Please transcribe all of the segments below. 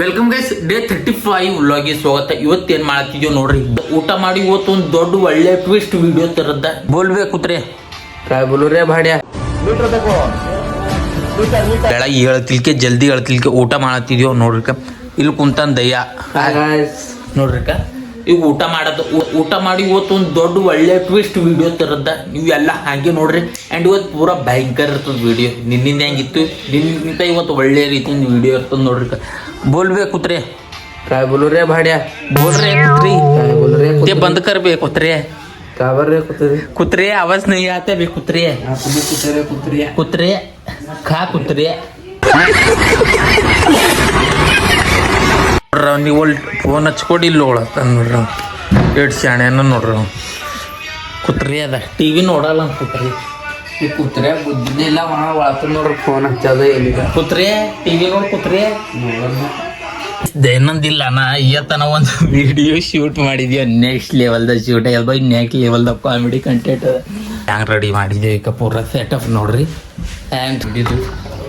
Welcome guys, day 35 ವ್ಲಾಗ್ಗೆ ಸ್ವಾಗತ. ಇವತ್ತೇನ್ ಮಾಡ್ತಿದ್ಯೋ ನೋಡ್ರಿ, ಊಟ ಮಾಡಿ ಇವತ್ತು ಒಂದು ದೊಡ್ಡ ಒಳ್ಳೆ ಟ್ವಿಸ್ಟ್ ವಿಡಿಯೋ ತರದ್ದ. ಬೋಲ್ಬೇಕುತ್ರೆ ಕಾಯ್ ಬೋಲುರೇ ಭಾಡ್ಯ. ಬೆಳಗ್ಗೆ ಹೇಳ್ತಿಲ್ಕೆ ಜಲ್ದಿ ಹೇಳ್ತಿಲ್ಕೆ ಊಟ ಮಾಡತ್ತಿದ್ಯೋ ನೋಡ್ರಿಕ. ಇಲ್ಲಿ ಕುಂತನ್ ದಯ್ಯ ನೋಡ್ರಿಕ. ಈಗ ಊಟ ಮಾಡಿ ಇವತ್ತು ಒಂದು ದೊಡ್ಡ ಒಳ್ಳೆ ಟ್ವಿಸ್ಟ್ ವಿಡಿಯೋ ತರದ್ದ. ನೀವೆಲ್ಲ ಹಾಗೆ ನೋಡ್ರಿ. ಆ್ಯಂಡ್ ಇವತ್ತು ಪೂರಾ ಭಯಂಕರ ಇರ್ತದ ವಿಡಿಯೋ. ನಿನ್ನಿಂದ ಹೆಂಗಿತ್ತು, ನಿನ್ನಿಂದ ಇವತ್ತು ಒಳ್ಳೆ ರೀತಿಯಿಂದ ವಿಡಿಯೋ ಇರ್ತದ ನೋಡ್ರಿಕ. बोलबेकुत्रे काय बोलू रे भाड्या. बोल रे कुत्री. काय बोलू रे ते बंद कर बे कुत्रे. का बर रे कुत्रे. कुत्रे आवाज नहीं आता बे कुत्रे. तुम्ही कुत्रे कुत्रिया कुत्रे खा कुत्रे. ನೀವು ಫೋನ್ ಹಚ್ಕೊಡಿ ಇಲ್ಲಿ ನೋಡತ್ತ ನೋಡ್ರಿ. ಎರಡು ಶಾಣೆನ ನೋಡ್ರಿ. ಕುತ್ರಿ ಅದ ಟಿವಿ ನೋಡಲ್ಲ ಕುತ್ರಿ. ಈ ಕುತ್ರೆ ಬುದ್ಧಿನೇ ಇಲ್ಲ ಒಳತು ನೋಡ್ರಿ. ಫೋನ್ ಹಚ್ಚದ ಎಲ್ಲಿಗ ಕುತ್ರೆ ಟಿವಿ ನೋಡಿ ಕುತ್ರೆ ದೈನಂದಿಲ್ಲ. ನಾ ಇವತ್ತನ ಒಂದು ವಿಡಿಯೋ ಶೂಟ್ ಮಾಡಿದ್ಯೋ ನೆಕ್ಸ್ಟ್ ಲೆವೆಲ್ದ ಶೂಟ್ ಎಲ್ಲ ನೆಕ್ಸ್ಟ್ ಲೆವೆಲ್ದ ಕಾಮಿಡಿ ಕಂಟೆಂಟ್ ಹ್ಯಾಂಗ್ ರೆಡಿ ಮಾಡಿದ್ವಿ. ಈಗ ಪೂರ ಸೆಟಪ್ ನೋಡ್ರಿ. ಆ್ಯಂಡ್ ಇದು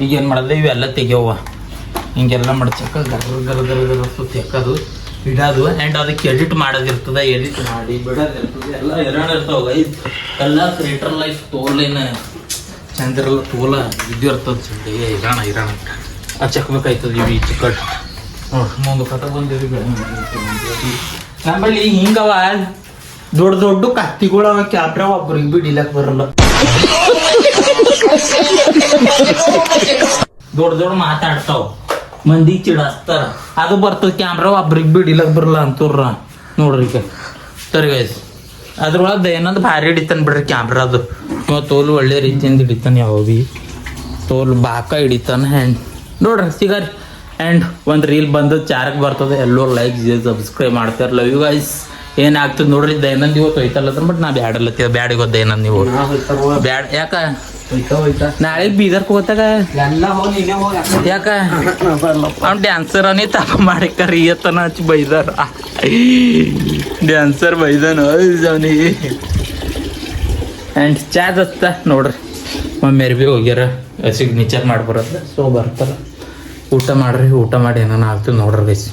ಈಗ ಏನು ಮಾಡಿದೆ, ಇವೆಲ್ಲ ತೆಗಿಯವ ಹಿಂಗೆಲ್ಲ ಮಡ್ಚಕ ಗರ ತೆಕ್ಕದು ಇಡೋದು. ಆ್ಯಂಡ್ ಅದಕ್ಕೆ ಎಡಿಟ್ ಮಾಡೋದಿರ್ತದೆ. ಎಡಿಟ್ ಮಾಡಿ ಬಿಡೋದಿರ್ತದೆ. ಎಲ್ಲ ಎರಡ್ ಇರ್ತಾವ. ಎಲ್ಲ ಕ್ರಿಯೇಟರ್ ಲೈಫ್ ತೋಲೇನ ಚಂದಿರಲ್ಲ. ತೋಲ ಇದು ಇರ್ತದೆ. ಚಂದ ಇರೋಣ ಹಚ್ಚಕ್ಬೇಕಾಯ್ತದ. ಇವು ಈ ಚಿಕ್ಕಟ್ ನೋಡ್ರಿ ಮುಂದೆ ಕಟ ಬಂದಿರಿ. ನಮ್ಮಲ್ಲಿ ಹಿಂಗವ ದೊಡ್ಡ ದೊಡ್ಡ ಕತ್ತಿಗಳು ಅವ. ಕ್ಯಾಮ್ರಾ ಒಬ್ರಿಗೆ ಬಿಡಿಲಕ್ ಬರಲ್ಲ. ದೊಡ್ಡ ಮಾತಾಡ್ತಾವ, ಮಂದಿ ಚಿಡಸ್ತಾರ. ಅದು ಬರ್ತದ ಕ್ಯಾಮ್ರಾ ಒಬ್ರಿಗೆ ಬಿಡಿಲಕ್ ಬರಲ್ಲ ಅಂತವ್ರ ನೋಡ್ರಿ. ಈಗ ಸರಿ ಗೈಸ್, ಅದ್ರೊಳಗೆ ದಯಾನಂದ್ ಭಾರಿ ಹಿಡಿತಾನೆ ಬಿಡ್ರಿ ಕ್ಯಾಮ್ರಾ. ಅದು ತೋಲು ಒಳ್ಳೆ ರೀತಿಯಿಂದ ಹಿಡಿತಾನೆ. ಯಾವ ಭೀ ತೋಲು ಬಾಕ ಹಿಡಿತಾನೆ. ಆ್ಯಂಡ್ ನೋಡ್ರಿ ಸಿಗಾರಿ. ಆ್ಯಂಡ್ ಒಂದು ರೀಲ್ ಬಂದು ಚಾರಕ್ಕೆ ಬರ್ತದೆ. ಎಲ್ಲರೂ ಲೈಕ್ ಸಬ್ಸ್ಕ್ರೈಬ್ ಮಾಡ್ತಾರೆ. Love you guys. ಏನಾಗ್ತದೆ ನೋಡ್ರಿ. ದಯಾನಂದ್ ಇವತ್ತು ಹೋಯ್ತಲ್ಲ ಬಟ್ ನಾ ಬ್ಯಾಡಲ್ಲತ್ತೀವ. ಬ್ಯಾಡ ಇವತ್ತು ದಯಾನಂದ್ ನೀವು ಬ್ಯಾಡ. ಯಾಕ ನಾಳೆ ಬೀದರ್ಗೆ ಹೋಗ್ತಾಗ ಯಾಕ ಅವ್ನು ಡ್ಯಾನ್ಸರ್ ಅನೇ ತಪ್ಪ ಮಾಡಿಕರಿ ಇವತ್ತನ ಹಚ್ಚಿ ಬೈದಾರ. ಡ್ಯಾನ್ಸರ್ ಬೈದಾನ ಅವನಿಗೆ. ಆ್ಯಂಡ್ ಚಾದ್ ಹಚ್ತ ನೋಡ್ರಿ. ಮಮ್ಮಿಯರ್ ಭೀ ಹೋಗ್ಯಾರ ಸಿಗ್ನೇಚರ್ ಮಾಡ್ಬಾರದು. ಸೊ ಬರ್ತಾರ. ಊಟ ಮಾಡ್ರಿ. ಊಟ ಮಾಡಿ ಏನಾನ ಆಗ್ತದೆ ನೋಡ್ರಿ ಗೈಸ್.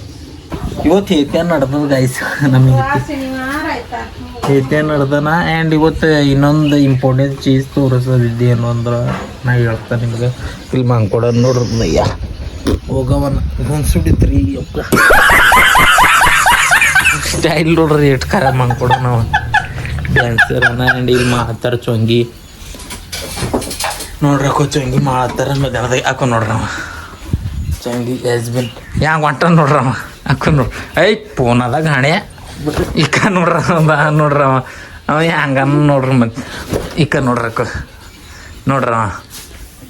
ಇವತ್ತು ಹೇತೇನು ನಡ್ದದ ಗೈಸ್. ನಮಗೆ ಹೇತೇನು ನಡ್ದನ. ಆ್ಯಂಡ್ ಇವತ್ತು ಇನ್ನೊಂದು ಇಂಪಾರ್ಟೆಂಟ್ ಚೀಸ್ ತೋರಿಸೋದಿದ್ದೆ ಏನು ಅಂದ್ರೆ ನಾ ಹೇಳ್ತಾನೆ ನಿಮ್ಗೆ. ಇಲ್ಲಿ ಮಂಕೊಡ ನೋಡ್ರಿ. ಹೋಗವನ ಹೊನ್ಸುಡಿತ್ರಿ ಸ್ಟೈಲ್ ನೋಡ್ರಿ. ಎಷ್ಟು ಖರ ಮಂಕೊಡ ನಾವು ಡ್ಯಾನ್ಸರ್ ಅನ್ನ. ಆ್ಯಂಡ್ ಇಲ್ಲಿ ಮಾತಾರ ಚೊಂಗಿ ನೋಡ್ರಿ. ಹಾಕೋ ಚೊಂಗಿ ಮಾಡ್ತಾರ. ಮಧ್ಯಾಹ್ನದಾಗ ಹಾಕೋ ನೋಡ್ರಿ ನಾವು ಚಂಗಿ ಹಸ್ಬೆಂಡ್ ಹ್ಯಾಂಗ ಹೊಂಟ ನೋಡ್ರವ. ಹಾಕೋ ನೋಡ್ರಿ. ಫೋನದಾಗ ಹಣೆ ಇಕ್ಕ ನೋಡ್ರ ನೋಡ್ರವ. ಅವ ಹ್ಯಾಂಗ ನೋಡ್ರಿ. ಮತ್ತೆ ಇಕ್ಕ ನೋಡ್ರಕ್ಕ ನೋಡ್ರವ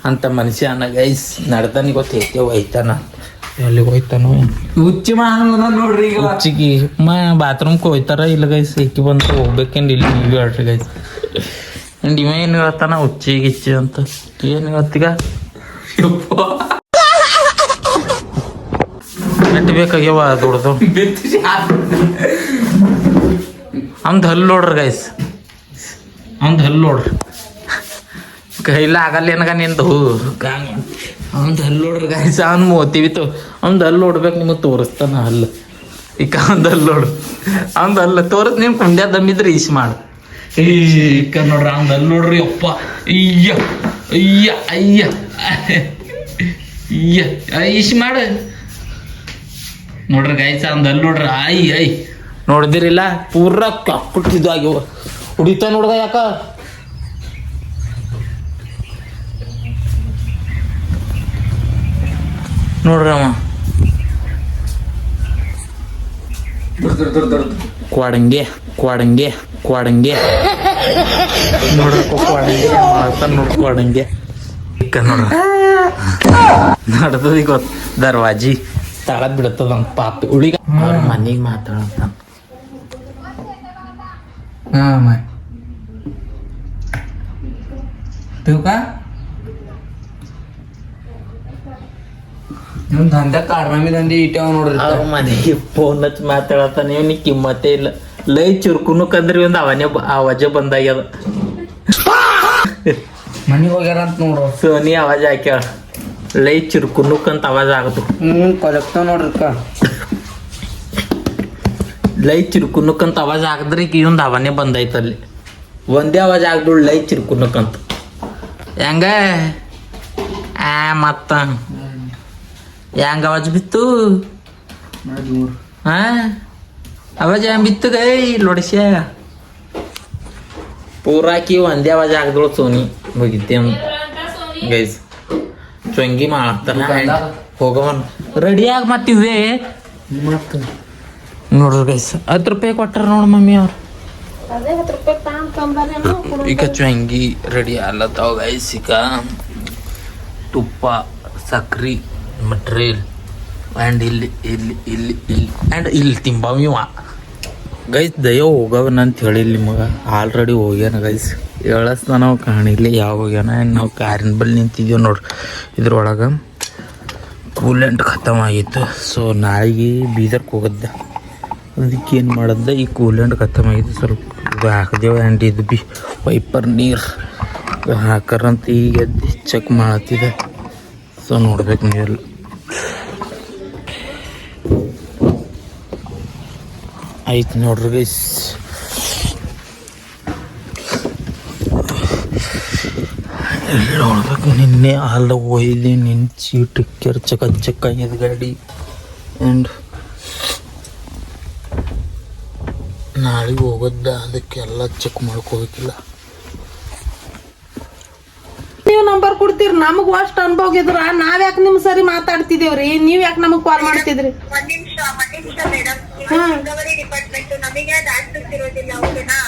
ಅಂತ ಮನುಷ್ಯ ಅನ್ನ ಗೈಸ್. ನಡ್ದಾನ ಗೊತ್ತೈತೆ ಹೋಯ್ತಾನ. ಎಲ್ಲಿಗೆ ಹೋಯ್ತಾನು ಹುಚ್ಚಿ ನೋಡ್ರಿ. ಈಗ ಹುಚ್ಚಿಗೆ ಬಾತ್ರೂಮ್ಗೆ ಹೋಯ್ತಾರ. ಇಲ್ಲ ಗೈಸ್ ಇಕ್ಕಿ ಬಂತ ಹೋಗ್ಬೇಕೇನು ಇಲ್ಲಿ ನೀವು ಹೇಳ್ರಿ ಗೈಸ್. ಆ್ಯಂಡ್ ಇವ ಏನು ಹೇಳ್ತಾನ ಹುಚ್ಚಿ ಗಿಚ್ಚಿ ಅಂತ. ಏನು ಹೇಳ್ತೀಗ ಮೆಟ್ಟು ಬೇಕಾಗ್ಯವ ದೊಡ್ಡದು. ಅವ್ನ್ದು ಹಲ್ಲು ನೋಡ್ರಿ ಗೈಸ್. ಅವ್ನ್ದು ಹಲ್ಲು ನೋಡ್ರಿ. ಕೈಲ ಆಗಲ್ಲ ಏನಗ ನಿಂದು. ಅವ್ನ್ದು ಹಲ್ಲು ನೋಡ್ರಿ ಗೈಸ್. ಅವ್ನು ಮೋತಿವಿತ್ತು. ಅವ್ನ್ದು ಹಲ್ಲು ನೋಡ್ಬೇಕು. ನಿಮಗೆ ತೋರಿಸ್ತಾನ ಹಲ್ಲು. ಈಗ ಅವ್ನ್ದು ಹಲ್ಲು ನೋಡ್ರಿ. ಅವ್ನ್ದು ಹಲ್ಲು ತೋರಿಸ್. ನೀವು ಕುಂಡ್ಯ ದಮ್ಮಿದ್ರೆ ಈಶ್ ಮಾಡು. ಈಗ ನೋಡ್ರಿ ಅವ್ನ್ದು ಹಲ್ಲು ನೋಡ್ರಿ. ಅಪ್ಪ ಅಯ್ಯ ಅಯ್ಯ ಅಯ್ಯ ಅಯ್ಯ ಈಶ್ ಮಾಡು ನೋಡ್ರಿ ಗೈಸ್. ಅವ್ನ್ದು ಹಲ್ಲು ನೋಡ್ರಿ. ಐ ನೋಡಿದಿರಿಲ್ಲ ಪೂರ ಕಕ್ಕುಟ್ಟಿದ್ದು ಆಗ್ಯವ. ಹುಡಿತ ನೋಡ್ಗ ಯಾಕ ನೋಡ್ರಿ. ಅವ ಕ್ವಾಡಂಗೆ ಕ್ವಾಡಂಗೆ ಕ್ವಾಡಂಗೆ ನೋಡ್ರಪ್ಪ. ಕ್ವಾಡಂಗೆ ಮಾಡ್ತಾನ ನೋಡ್ರಿ. ಕ್ವಾಡಂಗೆ ಇಕ್ಕ ನೋಡ್ರಿ ನಡ್ದದ. ಗೊತ್ತ ದರ್ವಾಜಿ ತಳದ್ ಬಿಡತ್ತದ ಅಂತ ಪಾಪಿ ಉಳಿಗ ಅವ್ರ ಮನೆಗೆ ಮಾತಾಡಂತ. हां ठेवू का. ನೀವು ದಂಧೆ ಕಾರಣಮಿ ದಂಧೆ ಇಟ್ಟಾವ ನೋಡ್ರಿ. ಅವ್ರ ಮನೆಗೆ ಫೋನ್ ಹಚ್ಚಿ ಮಾತಾಡತ್ತ. ನೀವು ನೀ ಕಿಮ್ಮತ್ತೇ ಇಲ್ಲ. ಲೈ ಚುರ್ಕುನು ಕಂದ್ರಿ ಒಂದು ಅವನೇ ಆವಾಜ ಬಂದಾಗ್ಯದ. ಮನೆಗೆ ಹೋಗ್ಯಾರ ಅಂತ ನೋಡ್ರಿ. ಸೋನಿ ಆವಾಜ ಹಾಕ್ಯಾಳ. ಲೈ ಚಿರ್ಕುನುಕ್ಕಂತ ಅವಾಜ್ ಆಗದು ಕೊಲಕ್ತಾವ ನೋಡ್ರಕ್ಕ ಲೈ ಚಿರ್ಕುನುಕ್ಕಂತ ಅವಾಜ್ ಆಗದ್ರಿ ಈಗ ಇದೊಂದು ಅವನೇ ಬಂದೈತೆ ಅಲ್ಲಿ ಒಂದೇ ಅವಾಜ್ ಆಗ್ದು ಲೈ ಚಿರ್ಕುನುಕ್ಕಂತ ಹೆಂಗ ಮತ್ತ ಹೆಂಗ ಅವಾಜ್ ಬಿತ್ತು ಹಾ ಅವಾಜ್ ಹೆಂಗ್ ಬಿತ್ತು ಗೈ ಲೊಡಿಸ್ಯ ಪೂರಾಕಿ ಒಂದೇ ಅವಾಜ್ ಆಗದಳು ಸೋನಿ ಹೋಗಿದ್ದೆ ಗೈಸ್ ಚೊಂಗಿ ಮಾಡ್ತಾರ ಹೋಗವನ್ ರೆಡಿಯಾಗಿ ಮತ್ತಿವೆ ಮತ್ತೆ ನೋಡ್ರಿ ಗೈಸ್ 10 ರೂಪಾಯಿ ಕೊಟ್ಟಾರ ನೋಡ್ ಮಮ್ಮಿ ಅವ್ರು ಈಗ ಚೊಂಗಿ ರೆಡಿ ಅಲ್ಲತ್ತಾವ ಗೈಸ್ ಈಗ ತುಪ್ಪ ಸಕ್ರಿ ಮಟ್ರಿಯಲ್ ಆ್ಯಂಡ್ ಇಲ್ಲಿ ಇಲ್ಲಿ ಇಲ್ಲಿ ಇಲ್ಲಿ ಆ್ಯಂಡ್ ಇಲ್ಲಿ ತಿಂಬಾವ್ ಇವ ಗೈಸ್ ದಯ ಹೋಗವನ ಅಂತ ಹೇಳಿಲ್ಲ ನಿಮಗೆ ಆಲ್ರೆಡಿ ಹೋಗ್ಯಾನ ಗೈಸ್ ಹೇಳಸ್ದ ನಾವು ಕಾಣಿಲ್ಲ ಯಾವ ಹೋಗ್ಯಾನ ಆ್ಯಂಡ್ ನಾವು ಕಾರಿನ ಬಳಿ ನಿಂತಿದ್ದೀವಿ ನೋಡ್ರಿ ಇದ್ರೊಳಗೆ ಕೂಲೆಂಟ್ ಖತಮ್ ಆಗಿತ್ತು ಸೊ ನಾಳೆಗೆ ಬೀದರ್ಗೆ ಹೋಗದ್ದೆ ಅದಕ್ಕೆ ಏನು ಮಾಡದ್ದೆ ಈ ಕೂಲೆಂಟ್ ಖತಮ್ ಆಗಿತ್ತು ಸ್ವಲ್ಪ ಇದು ಹಾಕಿದೆವು ಆ್ಯಂಡ್ ಇದು ಬಿ ವೈಪರ್ ನೀರು ಹಾಕರಂತ ಈಗ ಎದ್ದು ಚೆಕ್ ಮಾಡತ್ತಿದೆ ಸೊ ನೋಡ್ಬೇಕು ನೀವೆಲ್ಲ ಆಯ್ತು ನೋಡ್ರಿ ಗೈಸ್ ನೋಡ್ಬೇಕು ನಿನ್ನೆ ಅಲ್ಲ ಒಯ್ದು ನಿನ್ನ ಸೀಟ್ ಚಕ್ಕ ಆಗ್ಯದ ಗಾಡಿ ಆ್ಯಂಡ್ ನಾಳೆಗೆ ಹೋಗೋದ ಅದಕ್ಕೆಲ್ಲ ಚೆಕ್ ಮಾಡ್ಕೋಬೇಕಿಲ್ಲ ನೀವು ನಂಬರ್ ಕೊಡ್ತೀರಿ ನಮಗ್ ಅಷ್ಟು ಅನುಭವ ಇದ್ರ ನಾವ್ ಯಾಕೆ ನಿಮ್ ಸರಿ ಮಾತಾಡ್ತಿದೇವ್ರಿ ನೀವ್ ಯಾಕೆ ನಮಗ್ ಕಾಲ್ ಮಾಡ್ತಿದ್ರಿ ಒಂದ್ ನಿಮಿಷ ಮೇಡಮ್ ರಿಕವರಿ ಡಿಪಾರ್ಟ್ಮೆಂಟ್ ನಮಗೆ ಅದು ಆಕ್ಸೆಸ್ ಇರೋದಿಲ್ಲ ಓಕೆನಾ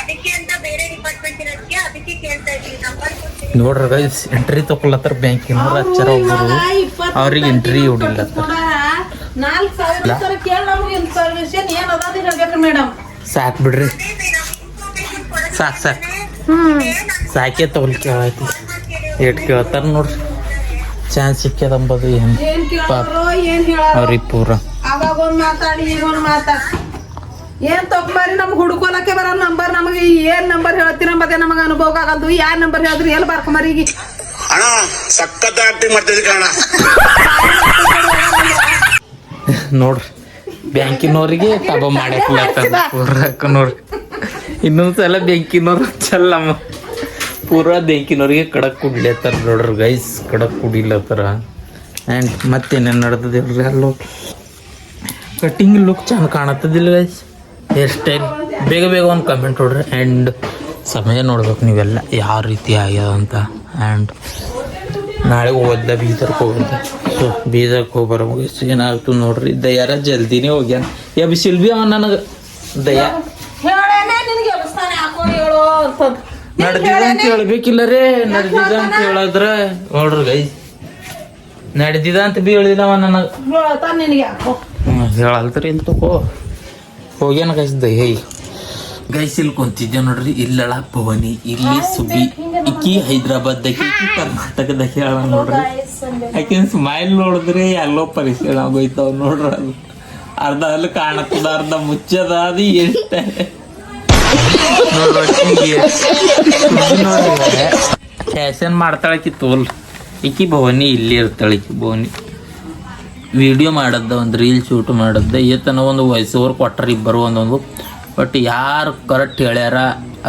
ಅದಕ್ಕೆ ಅಂತ ಬೇರೆ ಡಿಪಾರ್ಟ್ಮೆಂಟ್ ಇರೋದಕ್ಕೆ ಅದಕ್ಕೆ ಕೇಳ್ತಾ ಇದ್ವಿ ನಂಬರ್ ನೋಡ್ರಿ ಗೈಸ್ ಎಂಟ್ರಿ ತಗೊಳತ್ತಾರ ಬ್ಯಾಂಕಿನವ್ರು ಹಚ್ಚಾರ ಒಬ್ಬರು ಅವ್ರಿಗೆ ಎಂಟ್ರಿ ಹೊಡಿಲತ್ತಾರ 4,000 ಕೇಳಿ ನಮ್ಗೆ ಇನ್ಫಾರ್ಮೇಶನ್ ಏನ್ ಅದಾದ ಹೇಳ್ಬೇಕ್ರಿ ಮೇಡಮ್ ಸಾಕ್ ಬಿಡ್ರಿ ಸಾಕ್ ಸಾಕೆ ತಗೊಲ್ ಕೇಳಾಯ್ತಿ ಏಟ್ ಕೇಳ್ತಾರ ನೋಡ್ರಿ ಚಾನ್ಸ್ ಸಿಕ್ಕ್ಯದಂಬದು ಏನು ಏನ್ ಕೇಳಾರೋ ಏನ್ ಹೇಳಾರೋ ಅವ್ರಿಗೆ ಪೂರ ಅವಾಗ ಒಂದ್ ಮಾತಾಡಿ ಈಗ ಒಂದ್ ಮಾತಾಡಿ ಏನ್ ತಗೊಂಬಾರಿ ನಮ್ಗೆ ಹುಡ್ಕೊಳಕ್ಕೆ ಬರೋ ನಂಬರ್ ನಮಗೆ ಏನ್ ನಂಬರ್ ಹೇಳ್ತೀರ ಮತ್ತೆ ನಮಗೆ ಅನುಭವ ಆಗಲ್ದು ಯಾವ ನಂಬರ್ ಹೇಳಿದ್ರಿ ಎಲ್ಲಿ ಬರ್ಕೊಂಬರಿ ಈಗ ಅಣ್ಣ ಸಖತ್ ಆಕ್ಟಿಂಗ್ ಮಾಡ್ತಿದ್ದೆ ಕಣ ನೋಡ್ರಿ ಬ್ಯಾಂಕಿನವ್ರಿಗೆ ತಬ ಮಾಡಕ್ ನೋಡ್ರಿ ಇನ್ನೊಂದ್ಸಲ ಬ್ಯಾಂಕಿನವ್ರು ಚಲ್ಲಮ್ಮ ಪೂರಾ ಬ್ಯಾಂಕಿನವ್ರಿಗೆ ಕಡಕ್ ಕುಡ್ಲತ್ತಾರ ನೋಡ್ರಿ ಗೈಸ್ ಕಡಕ್ ಕುಡಿಲತ್ತಾರ ಆ್ಯಂಡ್ ಮತ್ತೇನೇನು ನಡ್ದದ ಹೇಳ್ರಿ ಅಲ್ಲೋ ಕಟ್ಟಿಂಗ್ ಲುಕ್ ಚಂದ ಕಾಣತ್ತದಿಲ್ಲ ಗೈಸ್ ಹೇರ್ ಸ್ಟೈಲ್ ಬೇಗ ಬೇಗ ಒಂದು ಕಮೆಂಟ್ ನೋಡ್ರಿ ಆ್ಯಂಡ್ ಸಮಯ ನೋಡ್ಬೇಕು ನೀವೆಲ್ಲ ಯಾವ ರೀತಿ ಆಗ್ಯದ ಅಂತ ಆ್ಯಂಡ್ ನಾಳೆ ಹೋಗೋದ ಬೀದರ್ಗೆ ಹೋಗೋದ ಸೊ ಬೀದರ್ಗೆ ಹೋಗ್ಬರ ಮುಗಿಸ್ ಏನಾಗ್ತು ನೋಡ್ರಿ ದಯಾರ ಜಲ್ದಿನೇ ಹೋಗ್ಯಾನ ಯಾ ಬಿಸಿಲ್ ಬಿ ಅವ ನನಗೆ ದಯಾ ಹೇಳೇನೆ ನಿನಗೆ ಎಬ್ಸ್ತಾನೆ ಹಾಕೋ ಹೇಳೋ ಅಂತಂದ್ ನಡೆದಿದೆ ಅಂತ ಹೇಳ್ಬೇಕಿಲ್ಲ ರೇ ನಡೆದಿದೆ ಅಂತ ಹೇಳಿದ್ರ ನೋಡ್ರಿ ಗೈ ನಡೆದಿದ ಅಂತ ಬಿ ಹೇಳಿದವ ನನಗೆ ಹೇಳ್ತಾನ ನಿನಗೆ ಹಾಕೋ ಹೇಳಲ್ತರಿ ಇಲ್ಲಿ ತಗೋ ಹೋಗ್ಯಾನ ಗೈಸ್ ದಯ ಗೈಸ್ ಇಲ್ಲಿ ಕುಂತಿದ್ದೆ ನೋಡ್ರಿ ಇಲ್ಲಳ ಭವನಿ ಇಲ್ಲಿ ಸುಬ್ಬಿ ಇಕ್ಕಿ ಹೈದ್ರಾಬಾದ್ದಾಗ ಇಕ್ಕಿ ಕರ್ನಾಟಕದಾಗ ಹೇಳ ನೋಡ್ರಿ ಆಕಿನ ಸ್ಮೈಲ್ ನೋಡಿದ್ರೆ ಎಲ್ಲೋ ಪರಿಚಯ ಆಗೋಯ್ತಾವ ನೋಡ್ರಿ ಅದು ಅರ್ಧ ಅಲ್ಲಿ ಕಾಣತ್ತದ ಅರ್ಧ ಮುಚ್ಚದ ಅದು ಎಷ್ಟ ನೋಡ್ರಿ ಫ್ಯಾಷನ್ ಮಾಡ್ತಾಳಕಿ ತೋಲ್ ಈಕಿ ಭವನಿ ಇಲ್ಲಿ ಇರ್ತಾಳೆ ಈಕಿ ಭವನಿ ವಿಡಿಯೋ ಮಾಡದ್ದ ಒಂದು ರೀಲ್ ಶೂಟ್ ಮಾಡದ್ದ ಏತನ ಒಂದು ವಾಯ್ಸ್ ಓವರ್ ಕೊಟ್ಟಾರ ಇಬ್ಬರು ಒಂದೊಂದು ಬಟ್ ಯಾರು ಕರೆಕ್ಟ್ ಹೇಳ್ಯಾರ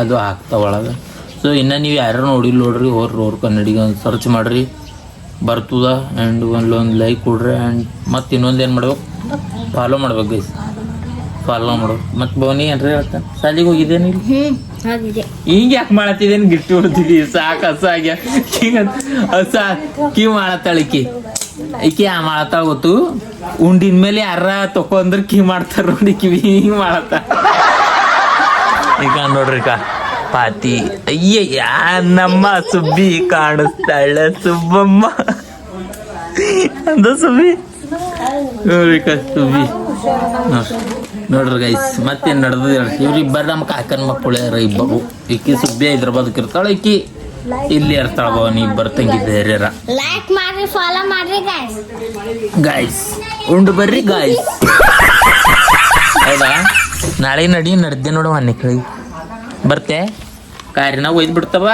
ಅದು ಆಗ್ತಾವ ಒಳಗೆ ಸೊ ಇನ್ನು ನೀವು ಯಾರು ನೋಡಿಲ್ಲ ನೋಡ್ರಿ ಅವ್ರ ಕನ್ನಡಿಗೆ ಒಂದು ಸರ್ಚ್ ಮಾಡಿರಿ ಬರ್ತದ ಆ್ಯಂಡ್ ಒಂದು ಲೈಕ್ ಕೊಡ್ರಿ ಆ್ಯಂಡ್ ಮತ್ತು ಇನ್ನೊಂದು ಏನು ಮಾಡ್ಬೇಕು ಫಾಲೋ ಮಾಡ್ಬೇಕು ಗೈಸ್ ಫಾಲೋ ಮಾಡ್ಬೇಕು ಮತ್ತು ಭವನಿ ಏನ್ರಿ ಹೇಳ್ತಾನೆ ಸಾಲಿಗೆ ಹೋಗಿದ್ದೇನೆ ಇಲ್ಲಿ ಈಗ ಯಾಕೆ ಮಾಡತ್ತಿದ್ದೇನೆ ಗಿಟ್ಟಿ ಹೊಡ್ತಿದ್ದಿ ಸಾಕು ಹಸಾಗ್ಯ ಈಗ ಹಸ ಕೀ ಮಾಡತ್ತಾಳಿಕಿ ಈಕಿ ಮಾಡತ್ತಾಳ ಗೊತ್ತು ಉಂಡಿನ ಮೇಲೆ ಯಾರ ತಕೊಂಡ್ರೆ ಕೀ ಮಾಡ್ತಾರ ನೋಡಿ ಕಿವಿ ಹಿಂಗೆ ಮಾಡತ್ತ ಈಗ ನೋಡ್ರಿ ಪಾತಿ ಅಯ್ಯ ನಮ್ಮ ಸುಬ್ಬಿ ಕಾಣಿಸ್ತಾಳ ಸುಬ್ಬಮ್ಮ ಅಂದ ಸುಬ್ಬಿ ನೋಡ್ರಿ ಸುಬ್ಬಿ ನೋಡ್ರಿ ಗೈಸ್ ಮತ್ತೇನ್ ನಡೆದ ಇವ್ರಿಬ್ಬರು ನಮ್ಮ ಕಾಕನ ಮಕ್ಕಳು ಯಾರ ಇಬ್ಬರು ಈಕಿ ಸುಬ್ಬಿ ಹೈದ್ರಾಬಾದ್కి ಇರ್ತಾಳ ಈಕಿ ಇಲ್ಲಿ ಇರ್ತಾಳ ಭವನಿ ಇಬ್ಬರು ತಂಗಿದ್ದೇರ ಲೈಕ್ ಮಾಡ್ರಿ ಫಾಲೋ ಮಾಡ್ರಿ ಗಾಯ್ಸ್ ಉಂಡು ಬರ್ರಿ ಗಾಯ್ಸ್ ಹೌದಾ ನಾಳೆ ನಡೆದೆ ನೋಡು ಮನೆ ಕಳಿ ಬರ್ತೆ ಕಾರಿನಾಗ ಒಯ್ದು ಬಿಡ್ತಾವ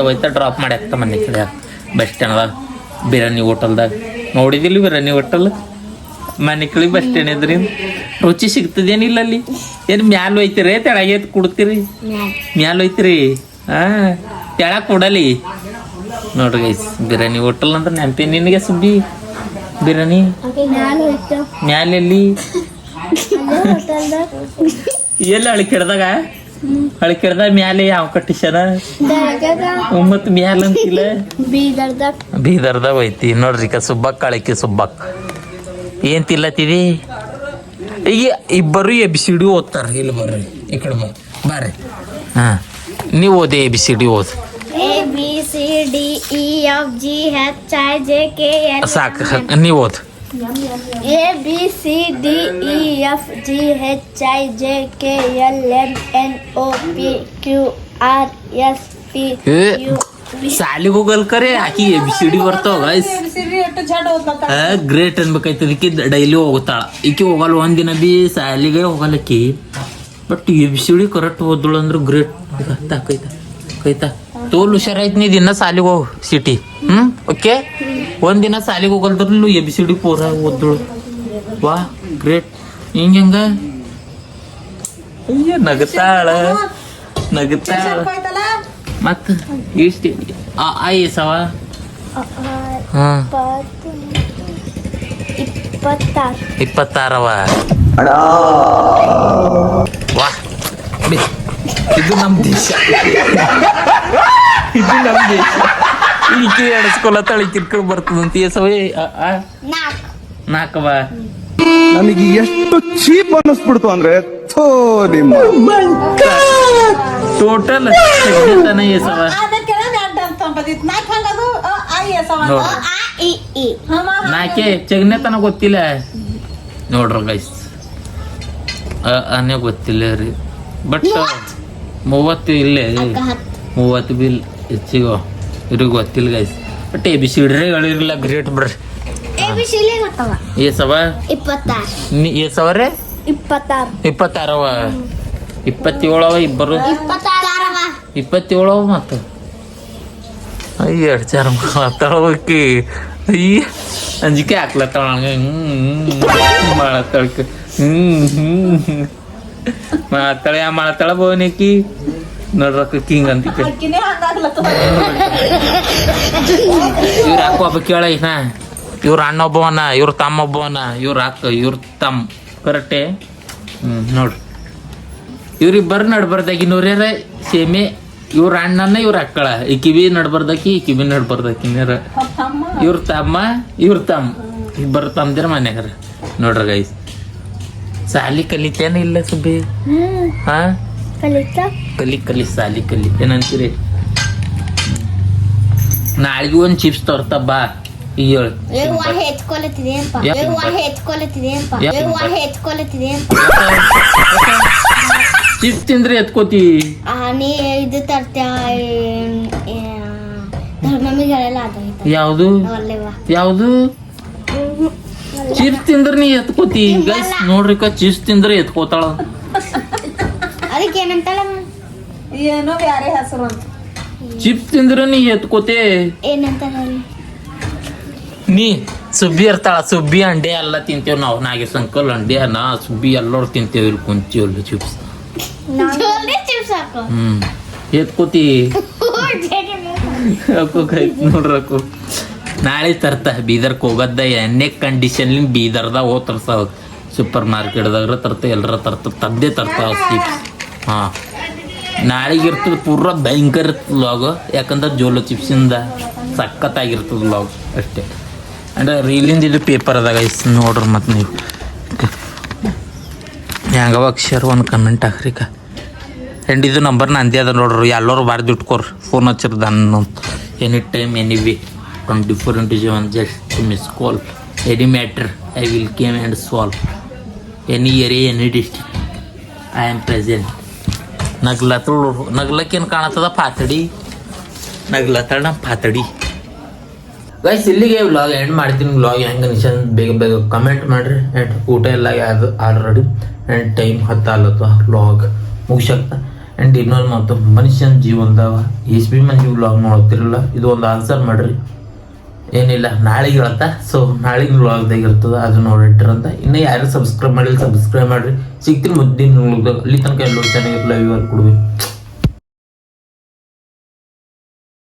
ಹೋಯ್ತಾ ಡ್ರಾಪ್ ಮಾಡಿ ಹಾಕ್ತಾ ಮನೆ ಕಡೆ ಬಸ್ ಸ್ಟ್ಯಾಂಡ್ದಾಗ ಬಿರಿಯಾನಿ ಹೋಟೆಲ್ದಾಗ ನೋಡಿದಿಲ್ಲ ಬಿರಿಯಾನಿ ಹೋಟೆಲ್ ಮನೆಕಳಿ ಬಸ್ ಸ್ಟ್ಯಾಂಡ್ ಇದ್ರಿ ರುಚಿ ಸಿಗ್ತದೇನಿಲ್ಲ ಅಲ್ಲಿ ಏನು ಮ್ಯಾಲ ಹೋಯ್ತಿರಿ ತೆಳಗೆ ಎತ್ ಕೊಡ್ತೀರಿ ಮ್ಯಾಲ ಹೋಯ್ತಿರಿ ತೆಳಗ್ ಕೊಡಲಿ ನೋಡ್ರಿ ಗೈಸ್ ಬಿರಿಯಾನಿ ಹೋಟೆಲ್ ಅಂದ್ರೆ ನೆನಪಿ ನಿನಗೆ ಸುಬ್ಬಿ ಬಿರಿಯಾನಿ ಮ್ಯಾಲ ಎಲ್ಲಿ ಎಲ್ಲಿ ಅಳಿಕೆಡ್ದಾಗ ಅಳಿಕೆಡ್ದಾಗ ಮ್ಯಾಲೆ ಯಾವ ಕಟ್ಟಿಸ್ಯಾರ ಮತ್ ಮ್ಯಾಲ ಅಂತಿಲ್ಲ ಬೀದರ್ದಾಗ ಹೋಯ್ತಿ ನೋಡ್ರಿ ಸುಬ್ಬಕ್ಕ ಅಳಿಕೆ ಸುಬ್ಬಕ್ಕ ಏನ್ ತಿಲ್ಲತ್ತಿದಿ ಈಗ ಇಬ್ಬರು ABCD ಓದ್ತಾರ ಇಲ್ಲಿ ಬರ್ರಿ ಈ ಕಡೆ ಬರ್ರಿ ಹಾ ನೀವು ಓದಿ ABCD ಓದ್ ABCDEFGHIJKL ಸಾಕು ನೀವು ಓದ್ ABCDEFGHIJKLMNOPQRSTU ಸಾಲಿಗೆ ಹೋಗಲ್ ಕರೆ ಆಕಿ ABCD ಬರ್ತಾವ ಗೈಸ್ ಗ್ರೇಟ್ ಅನ್ಬೇಕಾಯ್ತದ ಈಕಿ ಡೈಲಿ ಹೋಗ್ತಾಳ ಈಕಿ ಹೋಗಲ್ಲ ಒಂದಿನ ಬಿ ಸಾಲಿಗೆ ಹೋಗಲ್ಲ ಆಕಿ ಬಟ್ ABCD ಕರೆಕ್ಟ್ ಓದಳು ಅಂದ್ರೆ ಗ್ರೇಟ್ ಕೈತಾ ತೋಲ್ ಹುಷಾರಾಯ್ತು ನೀ ದಿನ ಸಾಲಿಗೆ ಹೋಗು ಸಿಟಿ ಓಕೆ ಒಂದಿನ ಸಾಲಿಗೆ ಹೋಗಲ್ದ್ರಲ್ಲೂ ABCD ಪೂರ ಓದಳು ವಾ ಗ್ರೇಟ್ ಹಿಂಗ ಅಯ್ಯ ನಗತಾಳ ಮತ್ತ ಇಷ್ಟ ಸವ ಹಾ 26 ವಾ ಇದು ನಮ್ ದೇಶ ಈಕೆ ಎಡಸ್ಕೊಲತ್ತಾಳ ಕಿರ್ಕಡ್ ಬರ್ತದಂತ ಏಸವೇ ನಾಲ್ಕವ ನನಗೆ ಎಷ್ಟು ಚೀಪ್ ಅನ್ನಿಸ್ಬಿಡ್ತು ಅಂದ್ರೆ ಥೋ ನಿಮ್ಮ ಟೋಟಲ್ ತನ ಏಸವ ನಾಕೆ ಚಗ್ನೆ ತನ ಗೊತ್ತಿಲ್ಲ ನೋಡ್ರ ಗೈಸ್ ಅನೇ ಗೊತ್ತಿಲ್ಲ ರೀ ಬಟ್ 30 ಇಲ್ಲೇ 30 ಬಿಲ್ ಹೆಚ್ಚಿಗೋ ಇವ್ರಿಗೆ ಗೊತ್ತಿಲ್ಲ ಗೈಸ್ ಬಟ್ ABCD ಹೇಳಿರಲಿಲ್ಲ ಗ್ರೇಟ್ ಬಿಡ್ರಿ ಏಸವ ಏಸವ್ರೆ 26 27 ಇಬ್ಬರು 27 ಮತ್ತು ಎರಡು ಚಾರ ಮಾತಾಡ್ಬೇಕಿ ಅಯ್ಯ ಅಂಜಿಕೆ ಹಾಕ್ಲತ್ತಾಳ ಮಾಡತ್ತಾಳಕ್ಕೆ ಮಾಡತ್ತಾಳ ಬೋನಿಕಿ ನೋಡ್ರಕ್ಕ ಕಿಂಗ್ ಅಂತ ಇವ್ರ ಹಾಕೋ ಹಬ್ಬ ಕೇಳ ಇವ್ರ ಅಣ್ಣ ಒಬ್ಬವನ ಇವ್ರ ತಮ್ಮ ಒಬ್ಬವನ ಇವ್ರ ಅಕ್ಕ ಇವ್ರ ತಮ್ಮ ಕರೆಕ್ಟೇ ನೋಡ್ರಿ ಇವ್ರಿಬ್ಬರು ನಡ್ಬರ್ದಾಗಿ ನೋರ್ಯಾರ ಸೇಮೆ ಇವ್ರ ಅಣ್ಣನ ಇವ್ರ ಅಕ್ಕಳ ಈಕಿ ಬಿ ನಡ್ಬರ್ದಾಕಿ ಈಕಿ ಬಿ ನಡ್ಬರ್ದಾಕಿನ್ಯಾರ ಇವ್ರ ತಮ್ಮ ಇಬ್ಬರು ತಮ್ಮದಿರ ಮನ್ಯಾಗಾರ ನೋಡ್ರ ಗೈಸ್ ಸಾಲಿ ಕಲಿತೇನ ಇಲ್ಲ ಸುಬ್ಬಿ ಹಾ ಕಲಿ ಸಾಲಿ ಕಲಿ ಏನಂತೀರಿ ನಾಳೆಗೆ ಒಂದ್ ಚಿಪ್ಸ್ ತರ್ತ ಬಾ ಈಗ ಚಿಪ್ಸ್ ತಿಂದ್ರೆ ಎತ್ಕೋತಿ ಇದು ತರ್ತ್ಯಾ ಯಾವ್ದು ಚಿಪ್ಸ್ ತಿಂದ್ರೆ ನೀ ಎತ್ಕೋತಿ ಗೈಸ್ ನೋಡ್ರಿ ಚಿಪ್ಸ್ ತಿಂದ್ರೆ ಎತ್ಕೋತಾಳ ಅದಕ್ಕೆ ಏನಂತಾಳ ಏನೋ ಬ್ಯಾರೆ ಹೆಸರು ಅಂತ ಚಿಪ್ಸ್ ತಿಂದ್ರೆ ನೀ ಎತ್ಕೋತೆ ಏನಂತಾರ ನೀ ಸುಬ್ಬಿ ಇರ್ತಾಳ ಸುಬ್ಬಿ ಅಂಡೆ ಎಲ್ಲ ತಿಂತೇವ್ ನಾವು ನಾಗೇಶ್ ಅಂಕಲ್ ಅಂಡೆ ನಾ ಸುಬ್ಬಿ ಎಲ್ಲರೂ ತಿಂತೇವ್ ಇಲ್ಲಿ ಕುಂತೀವಲ್ಲ ಚಿಪ್ಸ್ ಎತ್ಕೋತಿ ನೋಡ್ರಕು ನಾಳೆ ತರ್ತ ಬೀದರ್ಕ್ ಹೋಗದ ಎಣ್ಣೆ ಕಂಡೀಷನ್ ಬೀದರ್ದಾಗ ಹೋಗಿ ತರ್ಸಾವ ಸೂಪರ್ ಮಾರ್ಕೆಟ್ದಾಗ ತರ್ತ ಎಲ್ಲರ ತದ್ದೇ ತರ್ತಾವ ಚಿಪ್ಸ್ ಹಾ ನಾಳೆಗೆ ಇರ್ತದ ಪೂರ ಭಯಂಕರ ಇರ್ತದ ಲಾಗ್ ಯಾಕಂದ್ರೆ ಜೋಲೋ ಚಿಪ್ಸಿಂದ ಸಖತ್ತಾಗಿರ್ತದ ಲಾಗ್ ಅಷ್ಟೇ ಅಂದ್ರೆ ರೀಲಿಂದ ಇದು ಪೇಪರ್ ಅದಾಗ ನೋಡ್ರಿ ಮತ್ತು ನೀವು ಹೆಂಗವ ಅಕ್ಷರ ಒಂದು ಕಮೆಂಟ್ ಹಾಕ್ರಿಕ ಆ್ಯಂಡ್ ಇದು ನಂಬರ್ ನಂದೇ ಅದ ನೋಡ್ರಿ ಎಲ್ಲರೂ ಬಾರ್ದು ಇಟ್ಕೋರಿ ಫೋನ್ ಹಚ್ಚಿರ್ದ any time any way 24/7 just to miss call any matter I will came and solve any area any district I am present ನಗ್ಲಕ್ಕೇನು ಕಾಣತ್ತದ ಪಾತಡಿ ನಗ್ಲತ್ತಾಳ ನಮ್ಮ ಪಾತಡಿ ಗೈಸ್ ಇಲ್ಲಿಗೆ ವ್ಲಾಗ್ ಎಂಡ್ ಮಾಡ್ತೀನಿ ವ್ಲಾಗ್ ಹೆಂಗೆ ಅನಿಸನ್ ಬೇಗ ಕಮೆಂಟ್ ಮಾಡಿರಿ ಆ್ಯಂಡ್ ಊಟ ಎಲ್ಲ ಯಾವುದು ಆಲ್ರೆಡಿ ಆ್ಯಂಡ್ ಟೈಮ್ 10 ಆಲತ್ತು ವ್ಲಾಗ್ ಮುಗಿಸಕ್ತ ಆ್ಯಂಡ್ ಇನ್ನೊಂದು ಮಾತು ಮನುಷ್ಯನ ಜೀವನದಾಗ ಬಿ ಮಂದಿ ವ್ಲಾಗ್ ನೋಡ್ತಿರಲ್ಲ ಇದು ಒಂದು ಆನ್ಸರ್ ಮಾಡಿರಿ ಏನಿಲ್ಲ ನಾಳೆಗೆ ಹೇಳ್ತಾ. ಸೊ ನಾಳೆಗೆ ವ್ಲಾಗ್ದಾಗ ಇರ್ತದ, ಅದು ನೋಡಿಟ್ರಂತ. ಇನ್ನೂ ಯಾರು ಸಬ್ಸ್ಕ್ರೈಬ್ ಮಾಡಿಲ್ಲ ಸಬ್ಸ್ಕ್ರೈಬ್ ಮಾಡ್ರಿ. ಸಿಗ್ತೀನಿ ಮುದ್ದಿನ ಅಲ್ಲಿ ತನಕ ಎಲ್ಲರೂ ಚೆನ್ನಾಗಿರಲ್ಲ. ಇವಾಗ ಕೊಡ್ಬೇಕು.